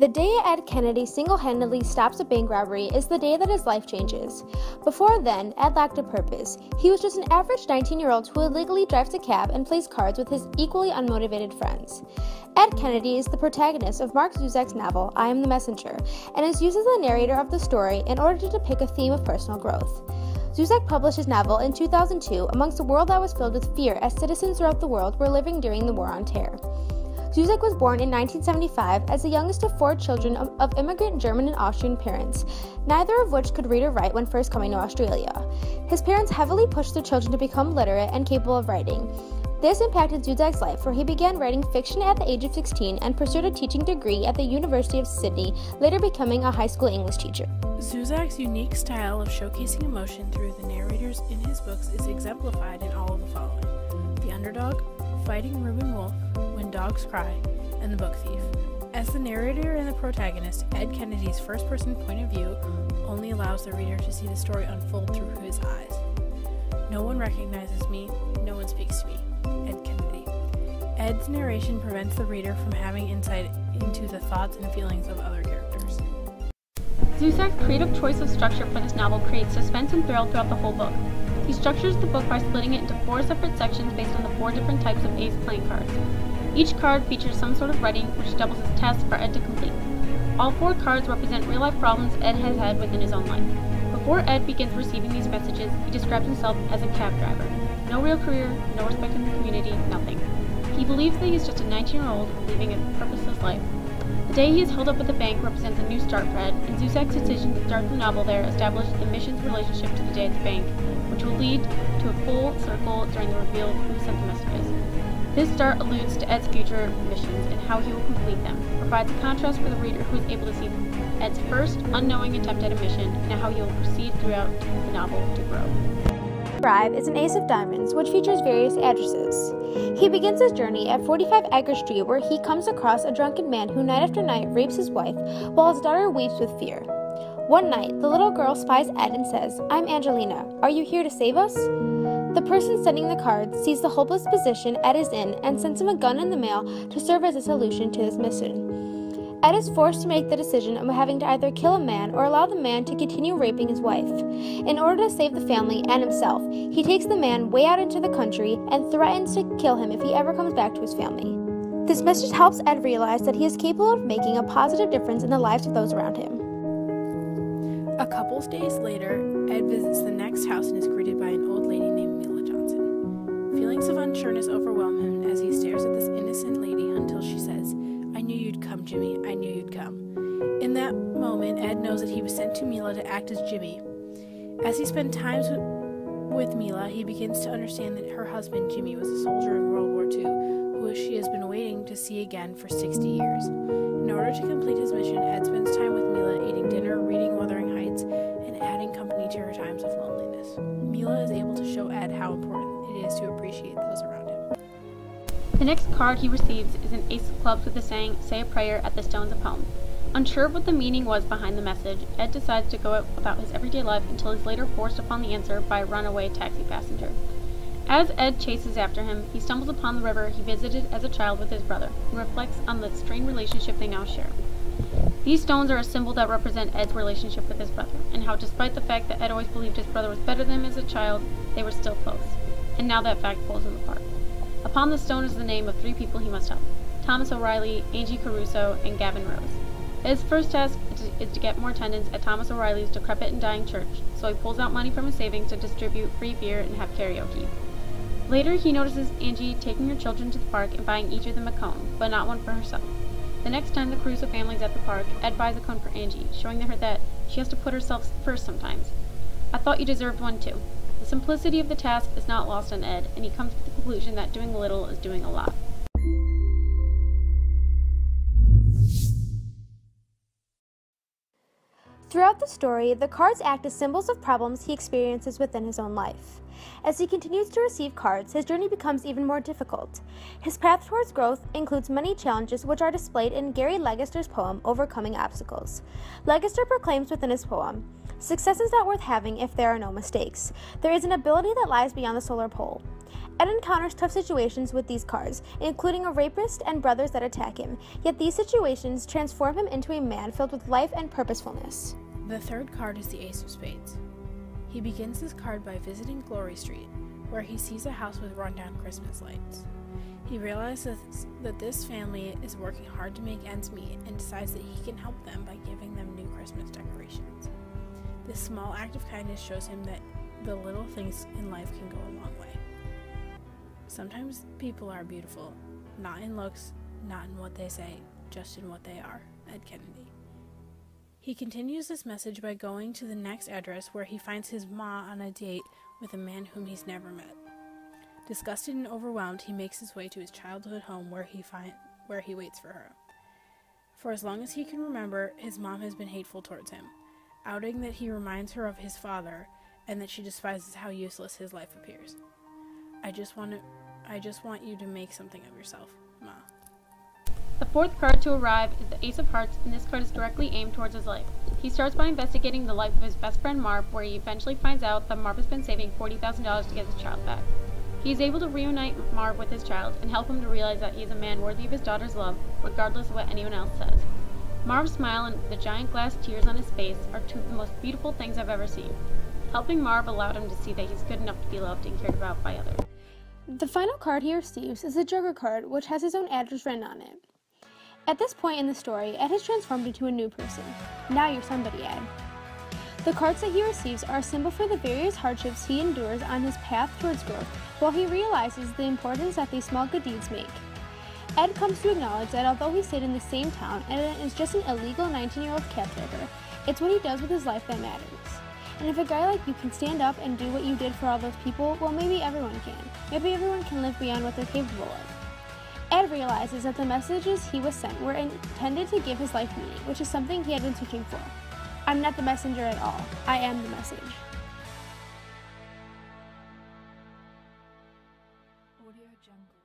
The day Ed Kennedy single-handedly stops a bank robbery is the day that his life changes. Before then, Ed lacked a purpose. He was just an average 19-year-old who illegally drives a cab and plays cards with his equally unmotivated friends. Ed Kennedy is the protagonist of Mark Zuzak's novel, I Am the Messenger, and is used as the narrator of the story in order to depict a theme of personal growth. Zuzak published his novel in 2002 amongst a world that was filled with fear as citizens throughout the world were living during the War on Terror. Zuzak was born in 1975 as the youngest of 4 children of immigrant German and Austrian parents, neither of which could read or write when first coming to Australia. His parents heavily pushed their children to become literate and capable of writing. This impacted Zuzak's life, where he began writing fiction at the age of 16 and pursued a teaching degree at the University of Sydney, later becoming a high school English teacher. Zuzak's unique style of showcasing emotion through the narrators in his books is exemplified in all of the following: The Underdog, Fighting Reuben Wolf, When Dogs Cry, and The Book Thief. As the narrator and the protagonist, Ed Kennedy's first-person point of view only allows the reader to see the story unfold through his eyes. No one recognizes me, no one speaks to me. Ed Kennedy. Ed's narration prevents the reader from having insight into the thoughts and feelings of other characters. Zuzak's creative choice of structure for this novel creates suspense and thrill throughout the whole book. He structures the book by splitting it into 4 separate sections based on the 4 different types of ace playing cards. Each card features some sort of writing, which doubles as tasks for Ed to complete. All 4 cards represent real-life problems Ed has had within his own life. Before Ed begins receiving these messages, he describes himself as a cab driver. No real career, no respect in the community, nothing. He believes that he is just a 19-year-old living a purposeless life. The day he is held up at the bank represents a new start for Ed, and Zuzak's decision to start the novel there established the mission's relationship to the day at the bank, which will lead to a full circle during the reveal of who sent the messages. This start alludes to Ed's future missions and how he will complete them, provides a contrast for the reader who is able to see Ed's first unknowing attempt at a mission and how he will proceed throughout the novel to grow. Arrive is an ace of diamonds, which features various addresses. He begins his journey at 45 Edgar Street, where he comes across a drunken man who night after night rapes his wife while his daughter weeps with fear. One night, the little girl spies Ed and says, "I'm Angelina. Are you here to save us?" The person sending the card sees the hopeless position Ed is in and sends him a gun in the mail to serve as a solution to his mission. Ed is forced to make the decision of having to either kill a man or allow the man to continue raping his wife. In order to save the family and himself, he takes the man way out into the country and threatens to kill him if he ever comes back to his family. This message helps Ed realize that he is capable of making a positive difference in the lives of those around him. A couple days later, Ed visits the next house and is greeted by an old lady named Mila Johnson. Feelings of unsureness overwhelm him as he stares at this innocent lady until she says, "I knew you'd come, Jimmy. I knew you'd come." In that moment, Ed knows that he was sent to Mila to act as Jimmy. As he spends time with Mila, he begins to understand that her husband, Jimmy, was a soldier in World War II, who she has been waiting to see again for 60 years. In order to complete his mission, Ed spends time with Mila, eating dinner, reading Wuthering Heights, and adding company to her times of loneliness. Mila is able to show Ed how important it is to appreciate those around him. The next card he receives is an ace of clubs with the saying, "Say a prayer at the stones of home." Unsure of what the meaning was behind the message, Ed decides to go about his everyday life until he's later forced upon the answer by a runaway taxi passenger. As Ed chases after him, he stumbles upon the river he visited as a child with his brother, and reflects on the strained relationship they now share. These stones are a symbol that represent Ed's relationship with his brother, and how despite the fact that Ed always believed his brother was better than him as a child, they were still close. And now that fact pulls him apart. Upon the stone is the name of 3 people he must help: Thomas O'Reilly, Angie Caruso, and Gavin Rose. His first task is to get more attendance at Thomas O'Reilly's decrepit and dying church, so he pulls out money from his savings to distribute free beer and have karaoke. Later, he notices Angie taking her children to the park and buying each of them a cone, but not one for herself. The next time the Caruso family is at the park, Ed buys a cone for Angie, showing her that she has to put herself first sometimes. "I thought you deserved one too." The simplicity of the task is not lost on Ed, and he comes to the conclusion that doing a little is doing a lot. Throughout the story, the cards act as symbols of problems he experiences within his own life. As he continues to receive cards, his journey becomes even more difficult. His path towards growth includes many challenges which are displayed in Gary Legister's poem, Overcoming Obstacles. Legister proclaims within his poem, "Success is not worth having if there are no mistakes. There is an ability that lies beyond the solar pole." Ed encounters tough situations with these cards, including a rapist and brothers that attack him, yet these situations transform him into a man filled with life and purposefulness. The third card is the Ace of Spades. He begins this card by visiting Glory Street, where he sees a house with rundown Christmas lights. He realizes that this family is working hard to make ends meet and decides that he can help them by giving them new Christmas decorations. This small act of kindness shows him that the little things in life can go a long way. Sometimes people are beautiful, not in looks, not in what they say, just in what they are. Ed Kennedy. He continues this message by going to the next address where he finds his ma on a date with a man whom he's never met. Disgusted and overwhelmed, he makes his way to his childhood home where he waits for her. For as long as he can remember, his mom has been hateful towards him, outing that he reminds her of his father and that she despises how useless his life appears. I just want you to make something of yourself, Ma. The fourth card to arrive is the Ace of Hearts, and this card is directly aimed towards his life. He starts by investigating the life of his best friend Marv, where he eventually finds out that Marv has been saving $40,000 to get his child back. He is able to reunite Marv with his child and help him to realize that he is a man worthy of his daughter's love, regardless of what anyone else says. Marv's smile and the giant glass tears on his face are two of the most beautiful things I've ever seen. Helping Marv allowed him to see that he's good enough to be loved and cared about by others. The final card he receives is the Joker card, which has his own address written on it. At this point in the story, Ed has transformed into a new person. Now you're somebody, Ed. The cards that he receives are a symbol for the various hardships he endures on his path towards growth, while he realizes the importance that these small good deeds make. Ed comes to acknowledge that although he stayed in the same town and is just an illegal 19-year-old cab driver, it's what he does with his life that matters. And if a guy like you can stand up and do what you did for all those people, well, maybe everyone can. Maybe everyone can live beyond what they're capable of. Ed realizes that the messages he was sent were intended to give his life meaning, which is something he had been searching for. I'm not the messenger at all. I am the message. Audio Jungle.